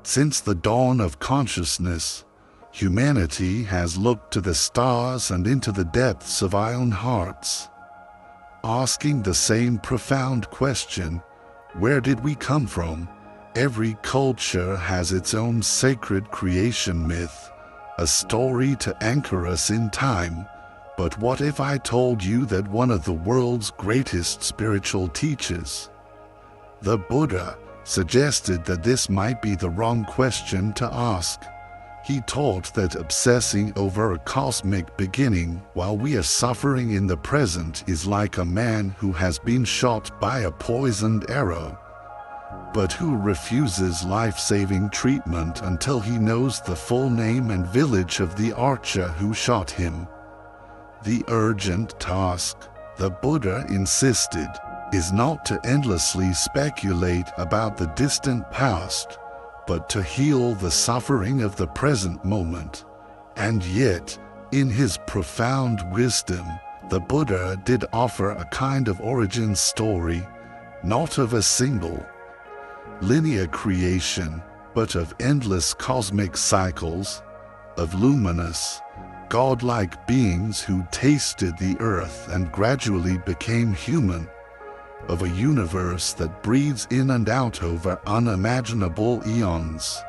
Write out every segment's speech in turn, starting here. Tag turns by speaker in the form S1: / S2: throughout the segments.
S1: Since the dawn of consciousness, humanity has looked to the stars and into the depths of our own hearts, asking the same profound question, where did we come from? Every culture has its own sacred creation myth, a story to anchor us in time. But what if I told you that one of the world's greatest spiritual teachers, the Buddha, suggested that this might be the wrong question to ask? He taught that obsessing over a cosmic beginning while we are suffering in the present is like a man who has been shot by a poisoned arrow, but who refuses life-saving treatment until he knows the full name and village of the archer who shot him. The urgent task, the Buddha insisted, is not to endlessly speculate about the distant past, but to heal the suffering of the present moment. And yet, in his profound wisdom, the Buddha did offer a kind of origin story, not of a single, linear creation, but of endless cosmic cycles, of luminous, godlike beings who tasted the earth and gradually became human, of a universe that breathes in and out over unimaginable eons.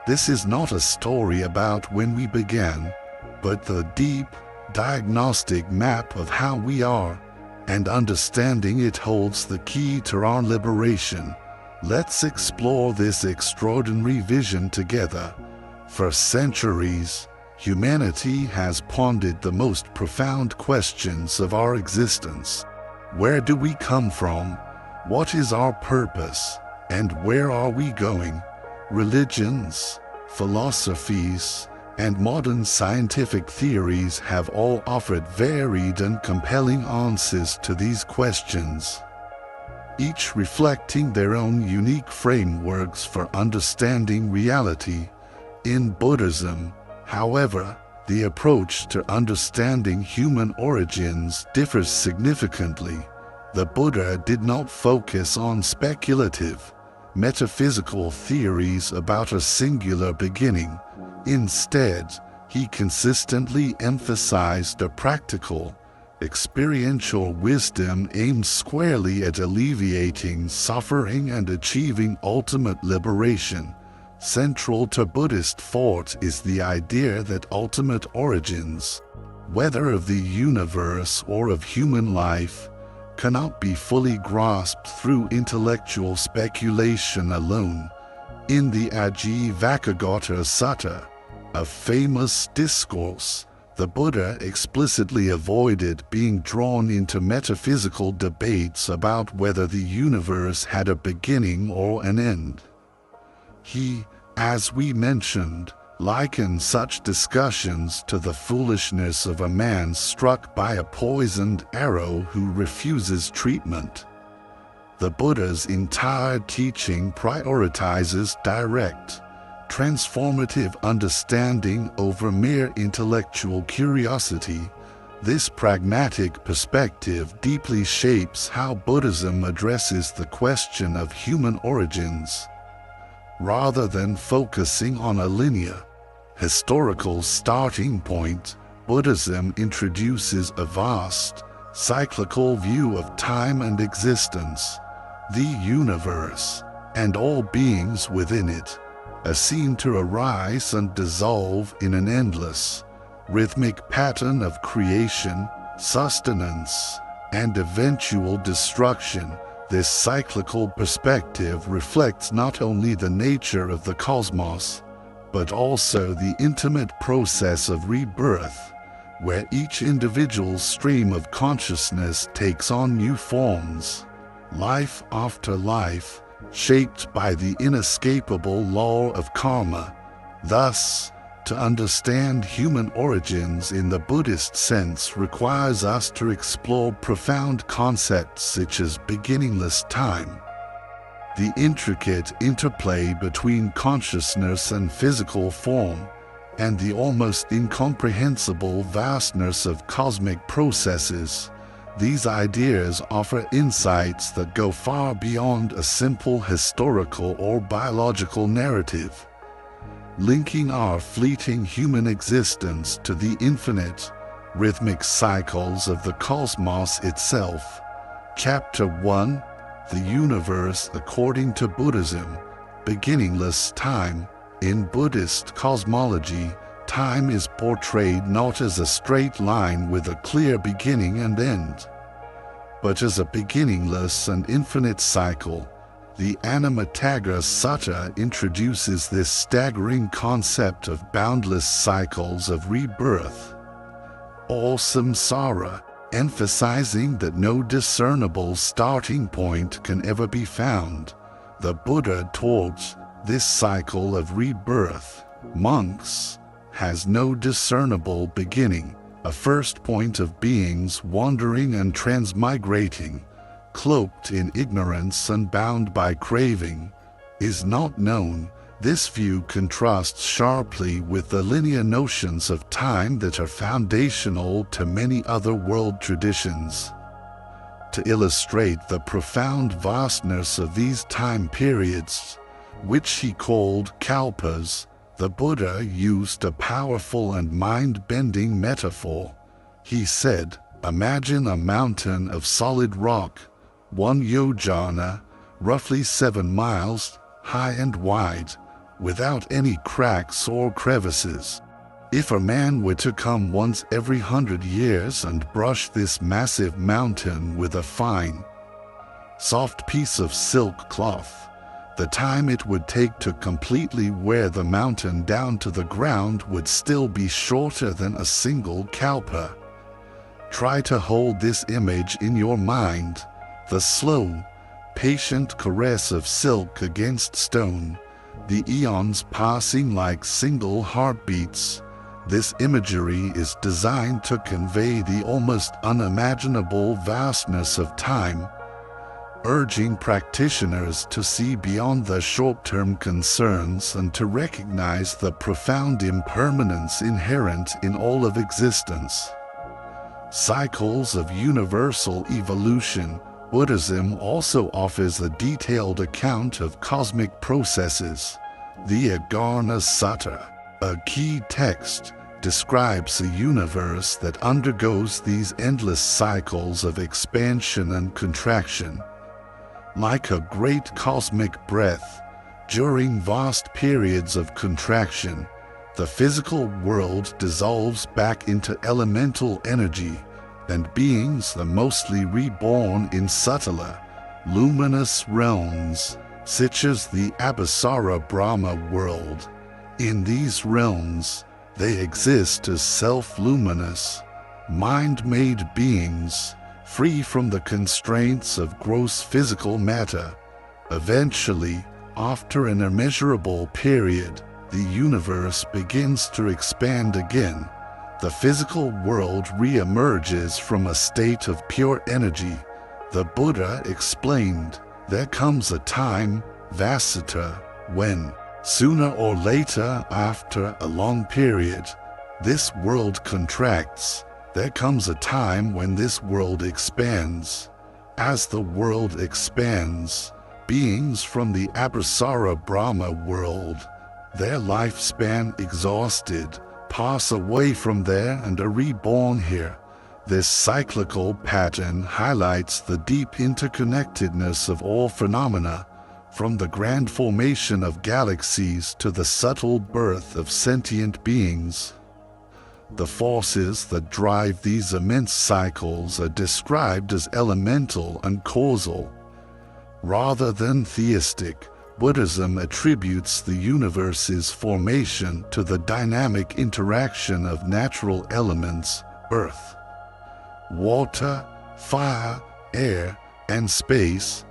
S1: This is not a story about when we began, but the deep, diagnostic map of how we are, and understanding it holds the key to our liberation. Let's explore this extraordinary vision together. For centuries, humanity has pondered the most profound questions of our existence. Where do we come from? What is our purpose? And where are we going? Religions, philosophies, and modern scientific theories have all offered varied and compelling answers to these questions, each reflecting their own unique frameworks for understanding reality. In Buddhism, however, the approach to understanding human origins differs significantly. The Buddha did not focus on speculative, metaphysical theories about a singular beginning. Instead, he consistently emphasized a practical, experiential wisdom aimed squarely at alleviating suffering and achieving ultimate liberation. Central to Buddhist thought is the idea that ultimate origins, whether of the universe or of human life, cannot be fully grasped through intellectual speculation alone. In the Ajivakagata Sutta, a famous discourse, the Buddha explicitly avoided being drawn into metaphysical debates about whether the universe had a beginning or an end. He, as we mentioned, likened such discussions to the foolishness of a man struck by a poisoned arrow who refuses treatment. The Buddha's entire teaching prioritizes direct, transformative understanding over mere intellectual curiosity. This pragmatic perspective deeply shapes how Buddhism addresses the question of human origins. Rather than focusing on a linear, historical starting point, Buddhism introduces a vast, cyclical view of time and existence. The universe, and all beings within it, are seen to arise and dissolve in an endless, rhythmic pattern of creation, sustenance, and eventual destruction. This cyclical perspective reflects not only the nature of the cosmos, but also the intimate process of rebirth, where each individual stream of consciousness takes on new forms, life after life, shaped by the inescapable law of karma. Thus, to understand human origins in the Buddhist sense requires us to explore profound concepts such as beginningless time, the intricate interplay between consciousness and physical form, and the almost incomprehensible vastness of cosmic processes. These ideas offer insights that go far beyond a simple historical or biological narrative, linking our fleeting human existence to the infinite, rhythmic cycles of the cosmos itself. Chapter 1: The Universe According to Buddhism. Beginningless time. In Buddhist cosmology, time is portrayed not as a straight line with a clear beginning and end, but as a beginningless and infinite cycle. The Anamataga Sutta introduces this staggering concept of boundless cycles of rebirth, or samsara, emphasizing that no discernible starting point can ever be found. The Buddha taught this cycle of rebirth, monks, has no discernible beginning, a first point of beings wandering and transmigrating, cloaked in ignorance and bound by craving, is not known. This view contrasts sharply with the linear notions of time that are foundational to many other world traditions. To illustrate the profound vastness of these time periods, which he called kalpas, the Buddha used a powerful and mind-bending metaphor. He said, "Imagine a mountain of solid rock, 1 yojana, roughly 7 miles, high and wide, without any cracks or crevices. If a man were to come once every 100 years and brush this massive mountain with a fine, soft piece of silk cloth, the time it would take to completely wear the mountain down to the ground would still be shorter than a single kalpa." Try to hold this image in your mind: the slow, patient caress of silk against stone, the eons passing like single heartbeats. This imagery is designed to convey the almost unimaginable vastness of time, urging practitioners to see beyond the short-term concerns and to recognize the profound impermanence inherent in all of existence. Cycles of universal evolution. Buddhism also offers a detailed account of cosmic processes. The Agarna Sutta, a key text, describes a universe that undergoes these endless cycles of expansion and contraction. Like a great cosmic breath, during vast periods of contraction, the physical world dissolves back into elemental energy, and beings are mostly reborn in subtler, luminous realms, such as the Abhisara Brahma world. In these realms, they exist as self-luminous, mind-made beings, free from the constraints of gross physical matter. Eventually, after an immeasurable period, the universe begins to expand again. The physical world re-emerges from a state of pure energy. The Buddha explained, there comes a time, Vasita, when, sooner or later after a long period, this world contracts. There comes a time when this world expands. As the world expands, beings from the Abhisara Brahma world, their lifespan exhausted, pass away from there and are reborn here. This cyclical pattern highlights the deep interconnectedness of all phenomena, from the grand formation of galaxies to the subtle birth of sentient beings. The forces that drive these immense cycles are described as elemental and causal. Rather than theistic, Buddhism attributes the universe's formation to the dynamic interaction of natural elements, earth, water, fire, air, and space,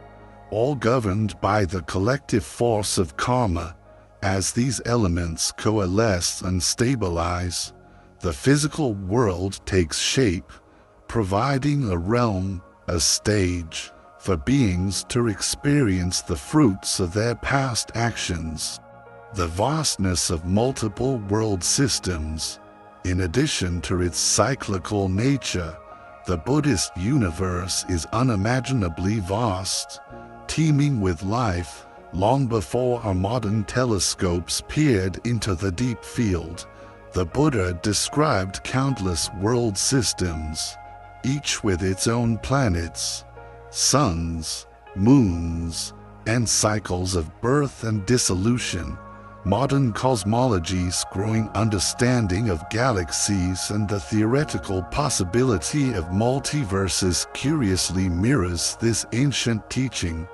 S1: all governed by the collective force of karma. As these elements coalesce and stabilize, the physical world takes shape, providing a realm, a stage, for beings to experience the fruits of their past actions. The vastness of multiple world systems, in addition to its cyclical nature, The Buddhist universe is unimaginably vast, teeming with life, long before our modern telescopes peered into the deep field. The Buddha described countless world systems, each with its own planets, suns, moons, and cycles of birth and dissolution. Modern cosmology's growing understanding of galaxies and the theoretical possibility of multiverses curiously mirrors this ancient teaching.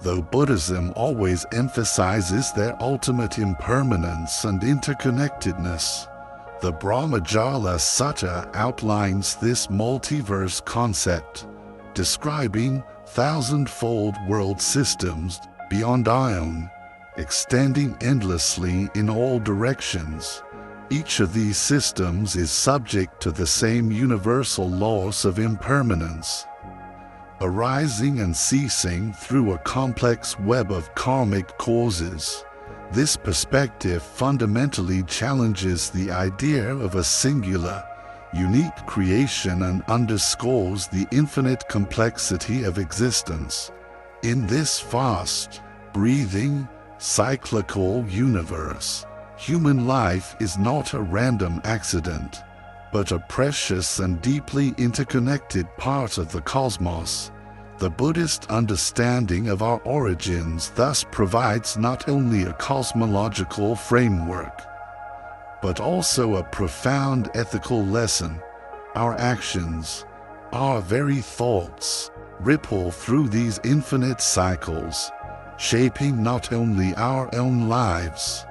S1: Though Buddhism always emphasizes their ultimate impermanence and interconnectedness, the Brahmajala Sutta outlines this multiverse concept, describing thousand-fold world systems beyond our own, extending endlessly in all directions. Each of these systems is subject to the same universal laws of impermanence, arising and ceasing through a complex web of karmic causes. This perspective fundamentally challenges the idea of a singular, unique creation and underscores the infinite complexity of existence. In this vast, breathing, cyclical universe, human life is not a random accident, but a precious and deeply interconnected part of the cosmos. The Buddhist understanding of our origins thus provides not only a cosmological framework, but also a profound ethical lesson. Our actions, our very thoughts, ripple through these infinite cycles, shaping not only our own lives,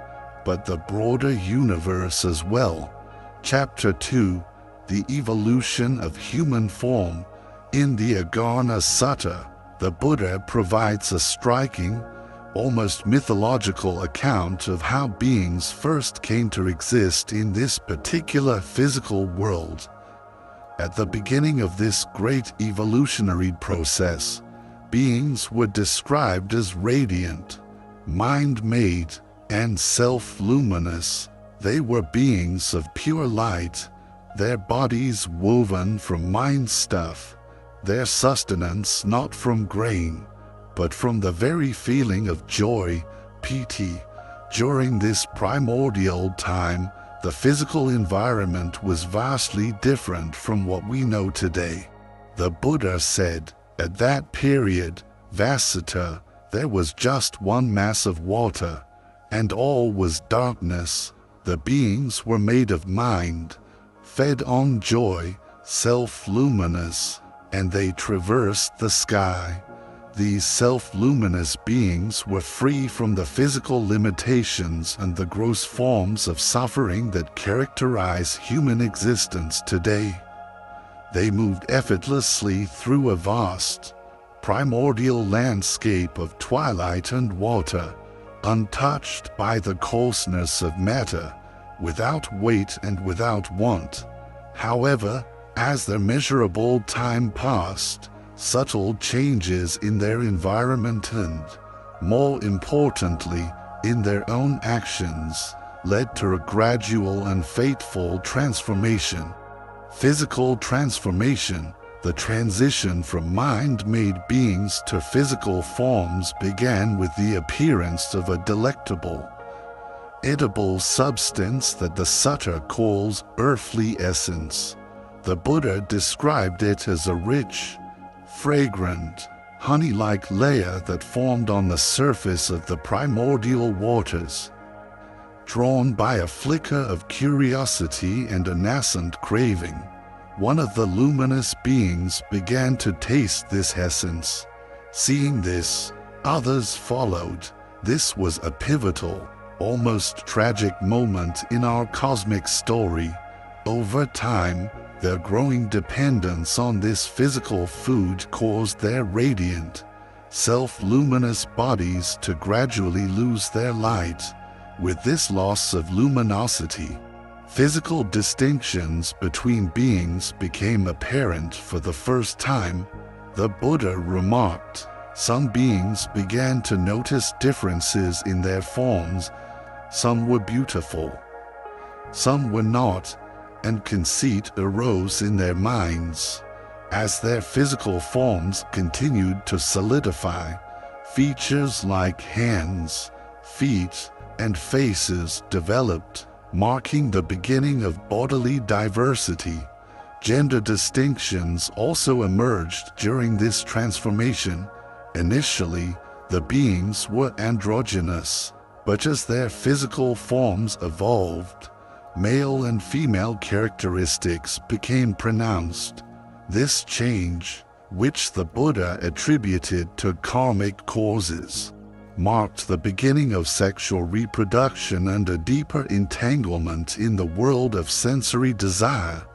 S1: but the broader universe as well. Chapter 2, The Evolution of Human Form. In the Agana Sutta, the Buddha provides a striking, almost mythological account of how beings first came to exist in this particular physical world. At the beginning of this great evolutionary process, beings were described as radiant, mind-made, and self-luminous. They were beings of pure light, their bodies woven from mind stuff, their sustenance not from grain, but from the very feeling of joy, piti. During this primordial time, the physical environment was vastly different from what we know today. The Buddha said, at that period, Vasita, there was just one mass of water, and all was darkness. The beings were made of mind, fed on joy, self-luminous, and they traversed the sky. These self-luminous beings were free from the physical limitations and the gross forms of suffering that characterize human existence today. They moved effortlessly through a vast, primordial landscape of twilight and water, untouched by the coarseness of matter, without weight and without want. However, as the measurable time passed, subtle changes in their environment and, more importantly, in their own actions, led to a gradual and fateful transformation. Physical transformation, the transition from mind-made beings to physical forms, began with the appearance of a delectable, edible substance that the Sutta calls earthly essence. The Buddha described it as a rich, fragrant, honey-like layer that formed on the surface of the primordial waters. Drawn by a flicker of curiosity and a nascent craving, one of the luminous beings began to taste this essence. Seeing this, others followed. This was a pivotal, almost tragic moment in our cosmic story. Over time, their growing dependence on this physical food caused their radiant, self-luminous bodies to gradually lose their light. With this loss of luminosity, physical distinctions between beings became apparent for the first time. The Buddha remarked, some beings began to notice differences in their forms. Some were beautiful, some were not, and conceit arose in their minds. As their physical forms continued to solidify, features like hands, feet, and faces developed, marking the beginning of bodily diversity. Gender distinctions also emerged during this transformation. Initially, the beings were androgynous, but as their physical forms evolved, male and female characteristics became pronounced. This change, which the Buddha attributed to karmic causes, marked the beginning of sexual reproduction and a deeper entanglement in the world of sensory desire.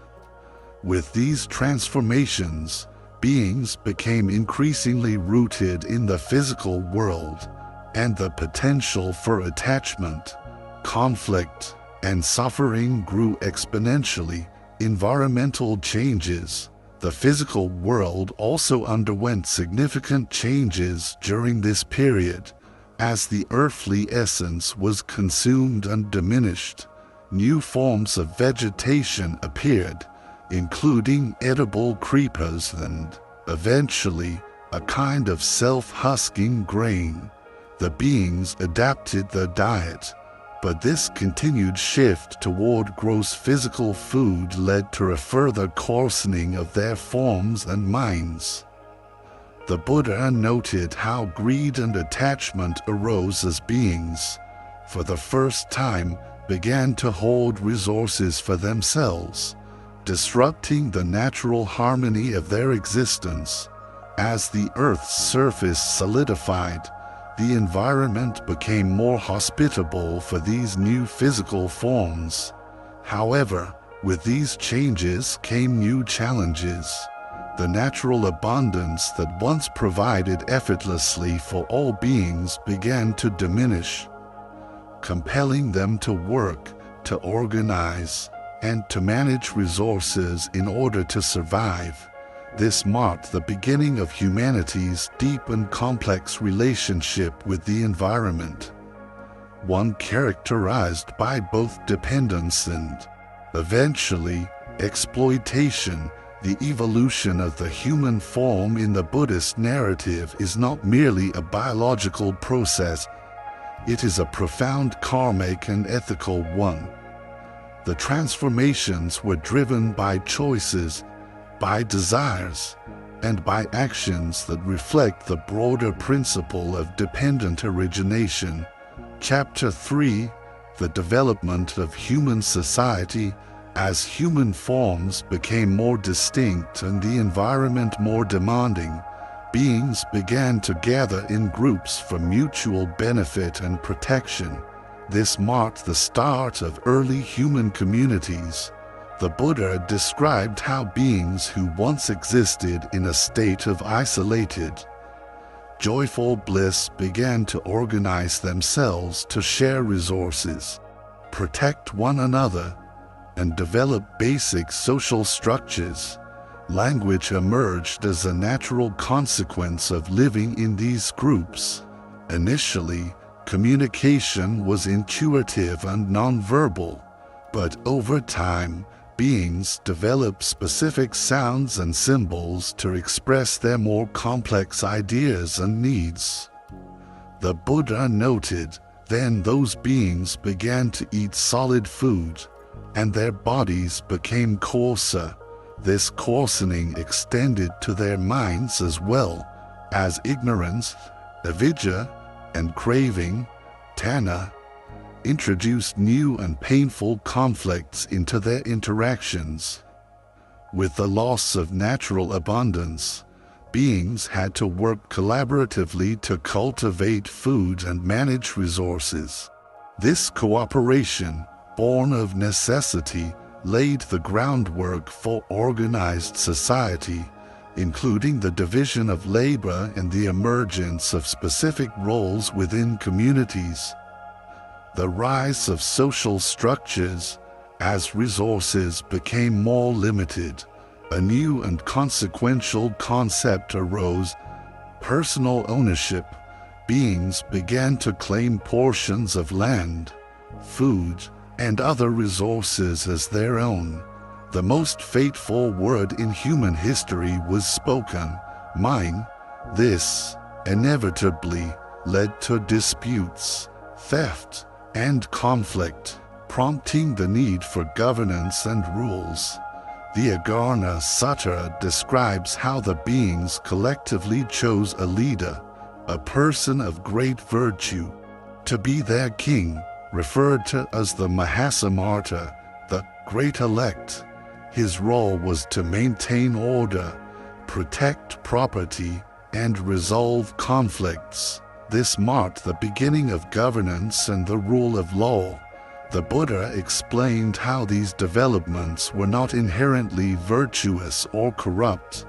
S1: With these transformations, beings became increasingly rooted in the physical world, and the potential for attachment, conflict, and suffering grew exponentially. Environmental changes. The physical world also underwent significant changes during this period. As the earthly essence was consumed and diminished, new forms of vegetation appeared, including edible creepers and, eventually, a kind of self-husking grain. The beings adapted their diet, but this continued shift toward gross physical food led to a further coarsening of their forms and minds. The Buddha noted how greed and attachment arose as beings, for the first time, began to hoard resources for themselves, disrupting the natural harmony of their existence. As the Earth's surface solidified, the environment became more hospitable for these new physical forms. However, with these changes came new challenges. The natural abundance that once provided effortlessly for all beings began to diminish, compelling them to work, to organize, and to manage resources in order to survive. This marked the beginning of humanity's deep and complex relationship with the environment, one characterized by both dependence and, eventually, exploitation. The evolution of the human form in the Buddhist narrative is not merely a biological process, it is a profound karmic and ethical one. The transformations were driven by choices, by desires, and by actions that reflect the broader principle of dependent origination. Chapter 3: The Development of Human Society. As human forms became more distinct and the environment more demanding, beings began to gather in groups for mutual benefit and protection. This marked the start of early human communities. The Buddha described how beings who once existed in a state of isolated, joyful bliss began to organize themselves to share resources, protect one another, and develop basic social structures. Language emerged as a natural consequence of living in these groups. Initially, communication was intuitive and nonverbal, but over time, beings developed specific sounds and symbols to express their more complex ideas and needs. The Buddha noted, then those beings began to eat solid food, and their bodies became coarser. This coarsening extended to their minds as well, as ignorance, avidya, and craving, tanha, introduced new and painful conflicts into their interactions. With the loss of natural abundance, beings had to work collaboratively to cultivate food and manage resources. This cooperation, born of necessity, laid the groundwork for organized society, including the division of labor and the emergence of specific roles within communities. The rise of social structures. As resources became more limited, a new and consequential concept arose: personal ownership. Beings began to claim portions of land, food, and other resources as their own. The most fateful word in human history was spoken, mine. This inevitably led to disputes, theft, and conflict, prompting the need for governance and rules. The Agarna Sutta describes how the beings collectively chose a leader, a person of great virtue, to be their king, referred to as the Mahasamarta, the Great Elect. His role was to maintain order, protect property, and resolve conflicts. This marked the beginning of governance and the rule of law. The Buddha explained how these developments were not inherently virtuous or corrupt,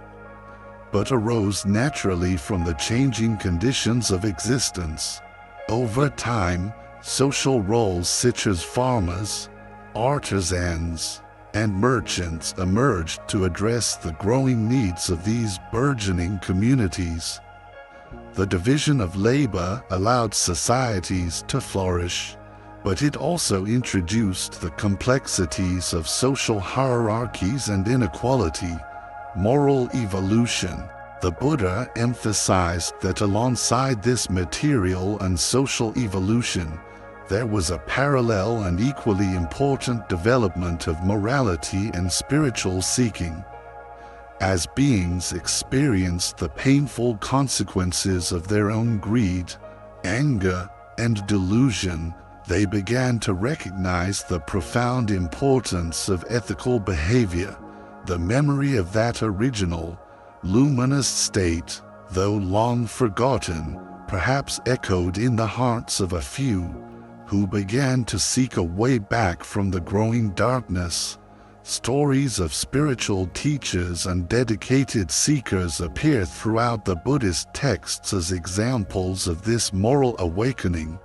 S1: but arose naturally from the changing conditions of existence. Over time, social roles such as farmers, artisans, and merchants emerged to address the growing needs of these burgeoning communities. The division of labor allowed societies to flourish, but it also introduced the complexities of social hierarchies and inequality. Moral evolution. The Buddha emphasized that alongside this material and social evolution, there was a parallel and equally important development of morality and spiritual seeking. As beings experienced the painful consequences of their own greed, anger, and delusion, they began to recognize the profound importance of ethical behavior. The memory of that original, luminous state, though long forgotten, perhaps echoed in the hearts of a few, who began to seek a way back from the growing darkness. Stories of spiritual teachers and dedicated seekers appear throughout the Buddhist texts as examples of this moral awakening.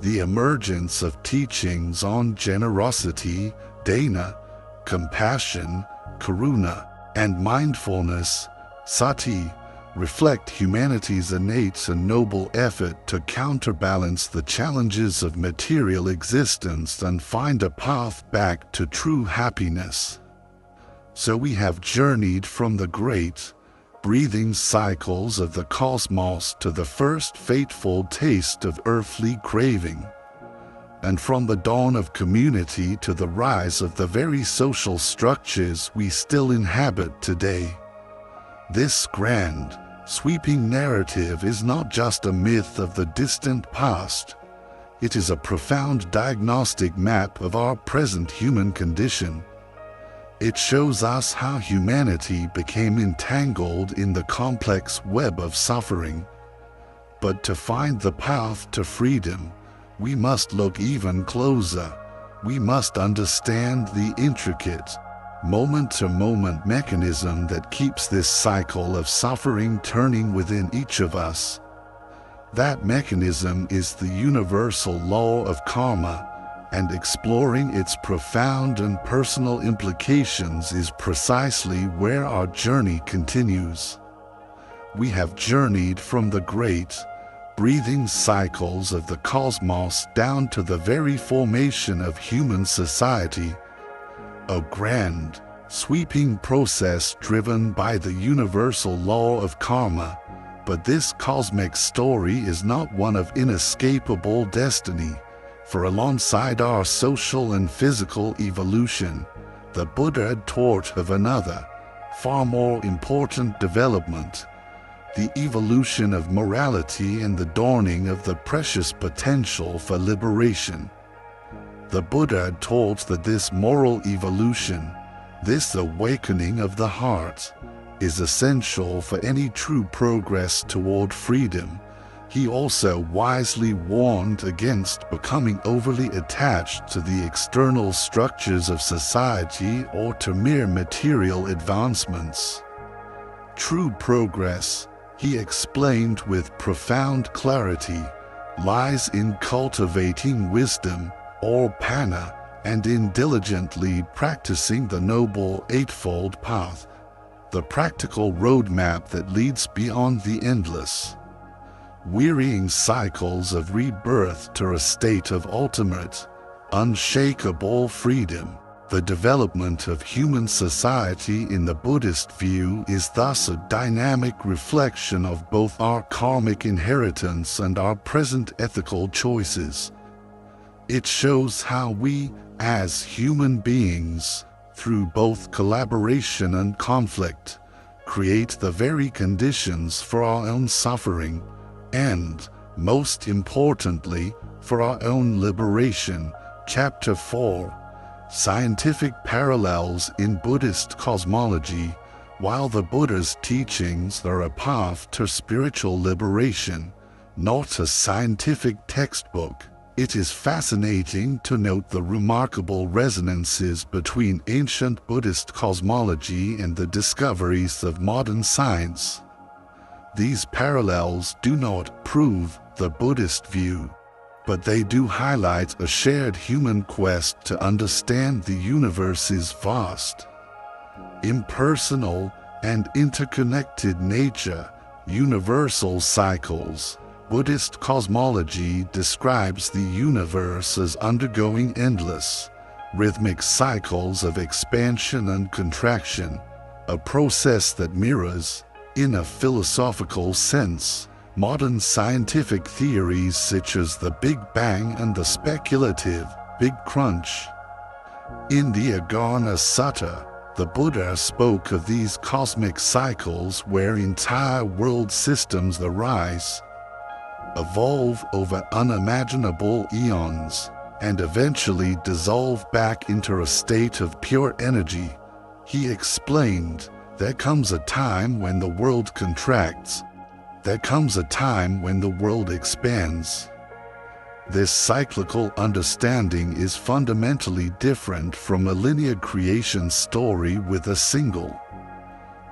S1: The emergence of teachings on generosity, dana, compassion, karuna, and mindfulness, sati, reflect humanity's innate and noble effort to counterbalance the challenges of material existence and find a path back to true happiness. So we have journeyed from the great, breathing cycles of the cosmos to the first fateful taste of earthly craving, and from the dawn of community to the rise of the very social structures we still inhabit today. This grand, sweeping narrative is not just a myth of the distant past. It is a profound diagnostic map of our present human condition. It shows us how humanity became entangled in the complex web of suffering. But to find the path to freedom, we must look even closer. We must understand the intricate, moment-to-moment mechanism that keeps this cycle of suffering turning within each of us. That mechanism is the universal law of karma, and exploring its profound and personal implications is precisely where our journey continues. We have journeyed from the great, breathing cycles of the cosmos down to the very formation of human society, a grand, sweeping process driven by the universal law of karma. But this cosmic story is not one of inescapable destiny, for alongside our social and physical evolution, the Buddha taught of another, far more important development: the evolution of morality and the dawning of the precious potential for liberation. The Buddha taught that this moral evolution, this awakening of the heart, is essential for any true progress toward freedom. He also wisely warned against becoming overly attached to the external structures of society or to mere material advancements. True progress, he explained with profound clarity, lies in cultivating wisdom, or panna, and in diligently practicing the Noble Eightfold Path, the practical roadmap that leads beyond the endless, wearying cycles of rebirth to a state of ultimate, unshakable freedom. The development of human society in the Buddhist view is thus a dynamic reflection of both our karmic inheritance and our present ethical choices. It shows how we, as human beings, through both collaboration and conflict, create the very conditions for our own suffering and, most importantly, for our own liberation. Chapter 4. Scientific Parallels in Buddhist Cosmology. While the Buddha's teachings are a path to spiritual liberation, not a scientific textbook, it is fascinating to note the remarkable resonances between ancient Buddhist cosmology and the discoveries of modern science. These parallels do not prove the Buddhist view, but they do highlight a shared human quest to understand the universe's vast, impersonal, and interconnected nature. Universal cycles. Buddhist cosmology describes the universe as undergoing endless, rhythmic cycles of expansion and contraction, a process that mirrors, in a philosophical sense, modern scientific theories such as the Big Bang and the speculative Big Crunch. In the Agana Sutta, the Buddha spoke of these cosmic cycles where entire world systems arise, evolve over unimaginable eons, and eventually dissolve back into a state of pure energy. He explained, there comes a time when the world contracts. There comes a time when the world expands. This cyclical understanding is fundamentally different from a linear creation story with a single,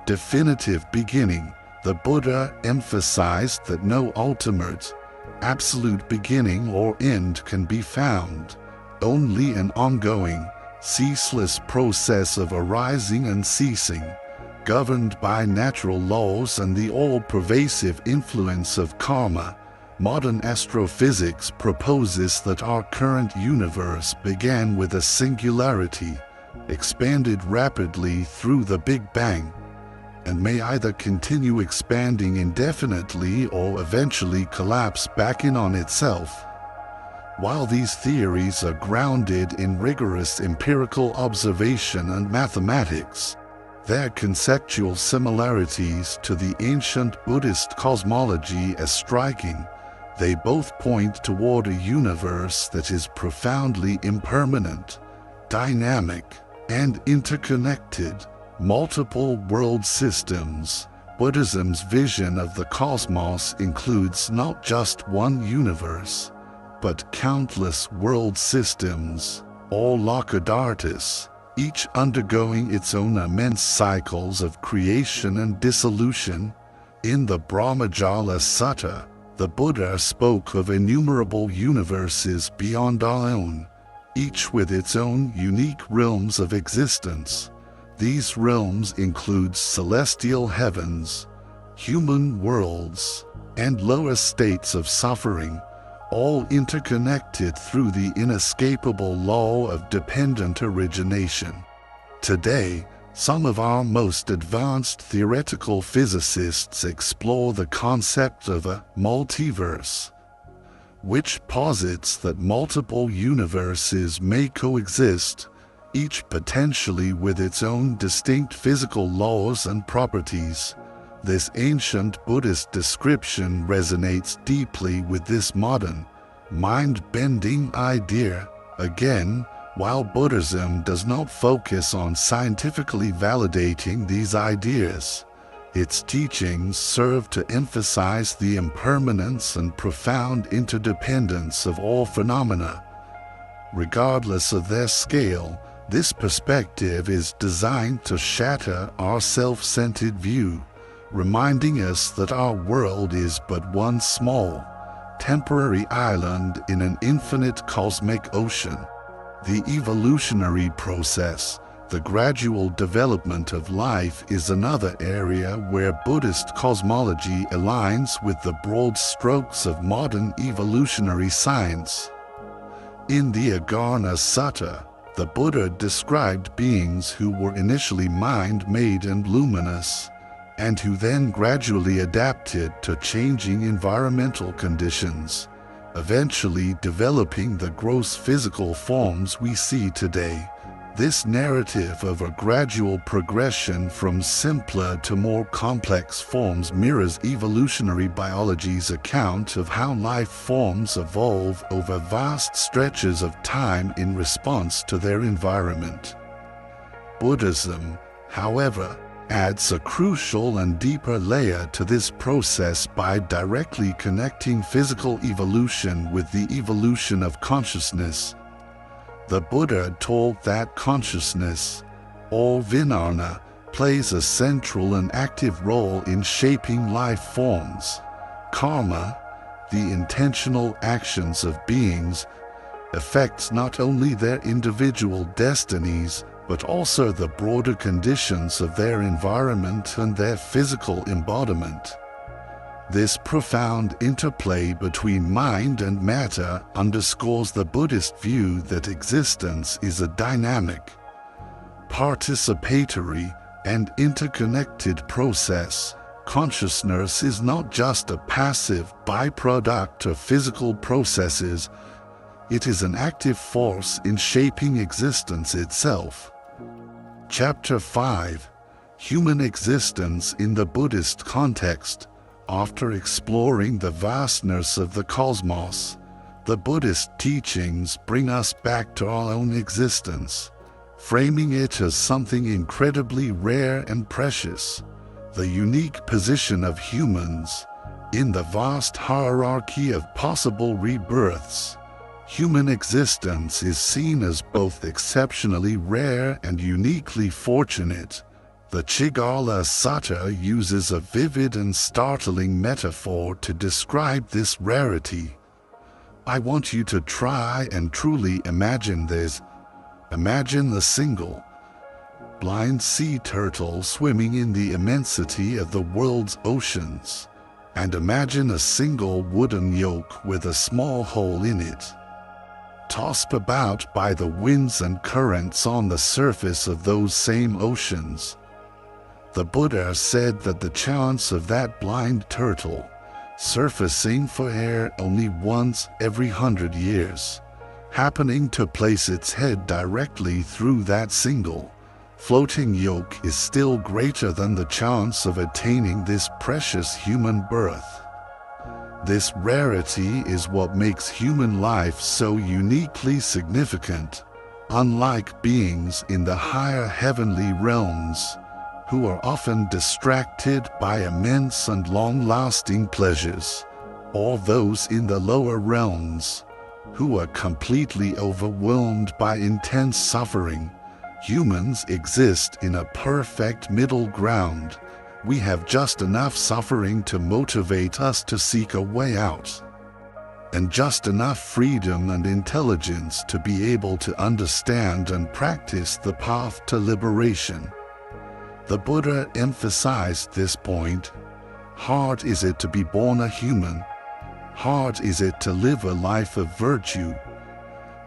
S1: definitive beginning. The Buddha emphasized that no ultimate, absolute beginning or end can be found, only an ongoing, ceaseless process of arising and ceasing, governed by natural laws and the all-pervasive influence of karma. Modern astrophysics proposes that our current universe began with a singularity, expanded rapidly through the Big Bang, and may either continue expanding indefinitely or eventually collapse back in on itself. While these theories are grounded in rigorous empirical observation and mathematics, their conceptual similarities to the ancient Buddhist cosmology are striking. They both point toward a universe that is profoundly impermanent, dynamic, and interconnected. Multiple world systems. Buddhism's vision of the cosmos includes not just one universe, but countless world systems, all lokadartas, each undergoing its own immense cycles of creation and dissolution. In the Brahmajala Sutta, the Buddha spoke of innumerable universes beyond our own, each with its own unique realms of existence. These realms include celestial heavens, human worlds, and lower states of suffering, all interconnected through the inescapable law of dependent origination. Today, some of our most advanced theoretical physicists explore the concept of a multiverse, which posits that multiple universes may coexist, each potentially with its own distinct physical laws and properties. This ancient Buddhist description resonates deeply with this modern, mind-bending idea. Again, while Buddhism does not focus on scientifically validating these ideas, its teachings serve to emphasize the impermanence and profound interdependence of all phenomena. Regardless of their scale, this perspective is designed to shatter our self-centered view, reminding us that our world is but one small, temporary island in an infinite cosmic ocean. The evolutionary process, the gradual development of life, is another area where Buddhist cosmology aligns with the broad strokes of modern evolutionary science. In the Agana Sutta, The Buddha described beings who were initially mind-made and luminous, and who then gradually adapted to changing environmental conditions, eventually developing the gross physical forms we see today. This narrative of a gradual progression from simpler to more complex forms mirrors evolutionary biology's account of how life forms evolve over vast stretches of time in response to their environment. Buddhism, however, adds a crucial and deeper layer to this process by directly connecting physical evolution with the evolution of consciousness. The Buddha taught that consciousness, or Vijnana, plays a central and active role in shaping life forms. Karma, the intentional actions of beings, affects not only their individual destinies, but also the broader conditions of their environment and their physical embodiment. This profound interplay between mind and matter underscores the Buddhist view that existence is a dynamic, participatory, and interconnected process. Consciousness is not just a passive byproduct of physical processes, it is an active force in shaping existence itself. Chapter 5: Human Existence in the Buddhist Context. After exploring the vastness of the cosmos, the Buddhist teachings bring us back to our own existence, framing it as something incredibly rare and precious. The unique position of humans in the vast hierarchy of possible rebirths. Human existence is seen as both exceptionally rare and uniquely fortunate. The Chigala Sutta uses a vivid and startling metaphor to describe this rarity. I want you to try and truly imagine this. Imagine the single, blind sea turtle swimming in the immensity of the world's oceans, and imagine a single wooden yoke with a small hole in it, tossed about by the winds and currents on the surface of those same oceans. The Buddha said that the chance of that blind turtle surfacing for air only once every 100 years, happening to place its head directly through that single, floating yoke is still greater than the chance of attaining this precious human birth. This rarity is what makes human life so uniquely significant, unlike beings in the higher heavenly realms, who are often distracted by immense and long-lasting pleasures, or those in the lower realms, who are completely overwhelmed by intense suffering. Humans exist in a perfect middle ground. We have just enough suffering to motivate us to seek a way out, and just enough freedom and intelligence to be able to understand and practice the path to liberation. The Buddha emphasized this point. Hard is it to be born a human. Hard is it to live a life of virtue.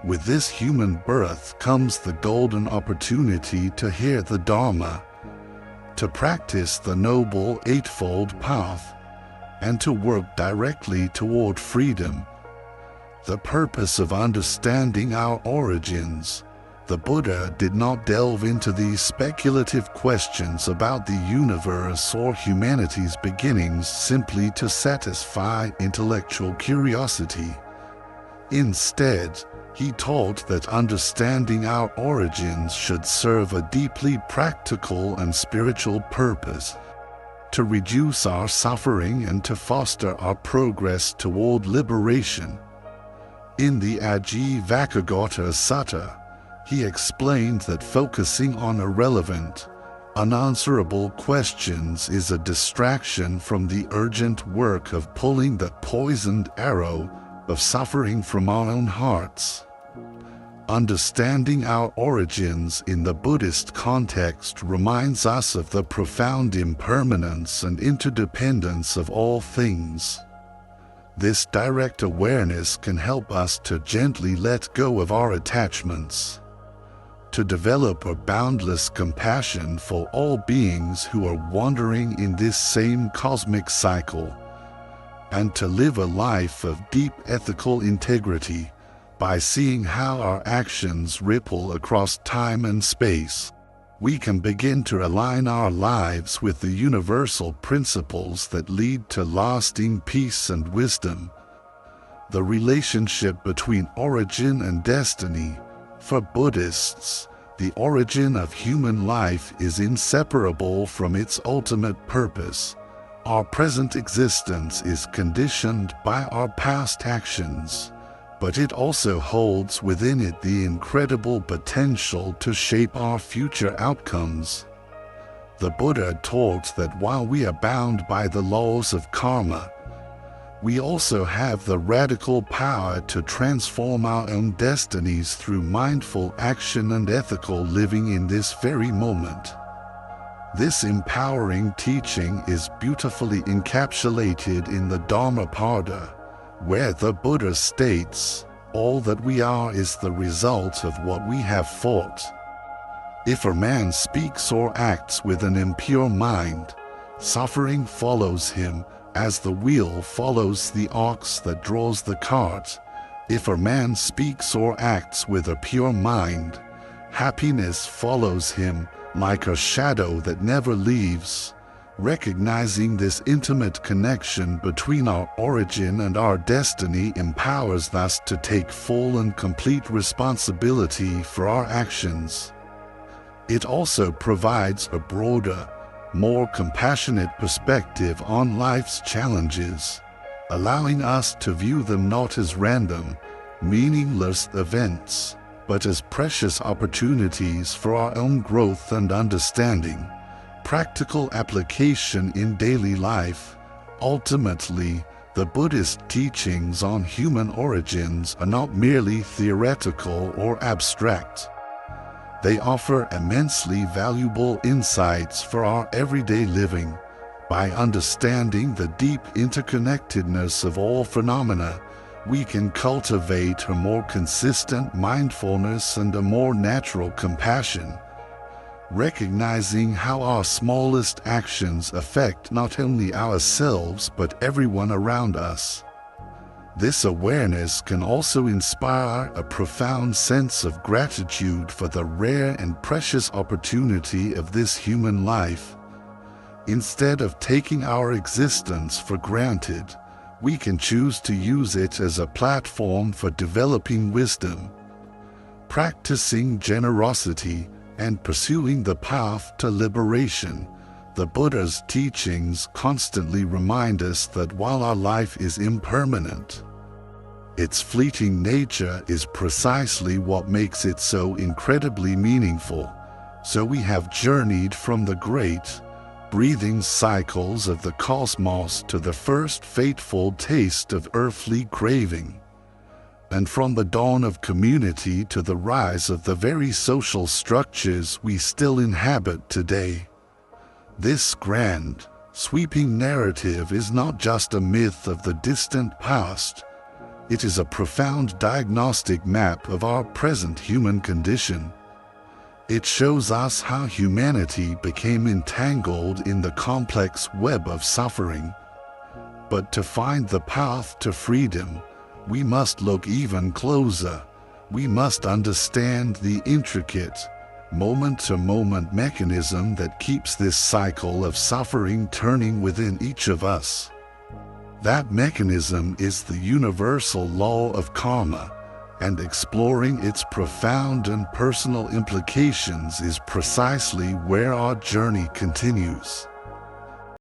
S1: With this human birth comes the golden opportunity to hear the Dharma, to practice the Noble Eightfold Path, and to work directly toward freedom. The purpose of understanding our origins. The Buddha did not delve into these speculative questions about the universe or humanity's beginnings simply to satisfy intellectual curiosity. Instead, he taught that understanding our origins should serve a deeply practical and spiritual purpose, to reduce our suffering and to foster our progress toward liberation. In the Ajivakagata Sutta, he explained that focusing on irrelevant, unanswerable questions is a distraction from the urgent work of pulling the poisoned arrow of suffering from our own hearts. Understanding our origins in the Buddhist context reminds us of the profound impermanence and interdependence of all things. This direct awareness can help us to gently let go of our attachments. to develop a boundless compassion for all beings who are wandering in this same cosmic cycle, and to live a life of deep ethical integrity by seeing how our actions ripple across time and space. We can begin to align our lives with the universal principles that lead to lasting peace and wisdom. The relationship between origin and destiny. For Buddhists, the origin of human life is inseparable from its ultimate purpose. Our present existence is conditioned by our past actions, but it also holds within it the incredible potential to shape our future outcomes. The Buddha taught that while we are bound by the laws of karma, we also have the radical power to transform our own destinies through mindful action and ethical living in this very moment. This empowering teaching is beautifully encapsulated in the Dharma, where the Buddha states, "All that we are is the result of what we have thought." If a man speaks or acts with an impure mind, suffering follows him, as the wheel follows the ox that draws the cart. If a man speaks or acts with a pure mind, happiness follows him, like a shadow that never leaves. Recognizing this intimate connection between our origin and our destiny empowers us to take full and complete responsibility for our actions. It also provides a broader, more compassionate perspective on life's challenges, allowing us to view them not as random, meaningless events, but as precious opportunities for our own growth and understanding. Practical application in daily life. Ultimately, the Buddhist teachings on human origins are not merely theoretical or abstract. They offer immensely valuable insights for our everyday living. By understanding the deep interconnectedness of all phenomena, we can cultivate a more consistent mindfulness and a more natural compassion, recognizing how our smallest actions affect not only ourselves but everyone around us. This awareness can also inspire a profound sense of gratitude for the rare and precious opportunity of this human life. Instead of taking our existence for granted, we can choose to use it as a platform for developing wisdom, practicing generosity, and pursuing the path to liberation. The Buddha's teachings constantly remind us that while our life is impermanent, its fleeting nature is precisely what makes it so incredibly meaningful. So we have journeyed from the great, breathing cycles of the cosmos to the first fateful taste of earthly craving, and from the dawn of community to the rise of the very social structures we still inhabit today. This grand, sweeping narrative is not just a myth of the distant past. It is a profound diagnostic map of our present human condition. It shows us how humanity became entangled in the complex web of suffering. But to find the path to freedom, we must look even closer. We must understand the intricate, moment-to-moment mechanism that keeps this cycle of suffering turning within each of us. That mechanism is the universal law of karma, and exploring its profound and personal implications is precisely where our journey continues.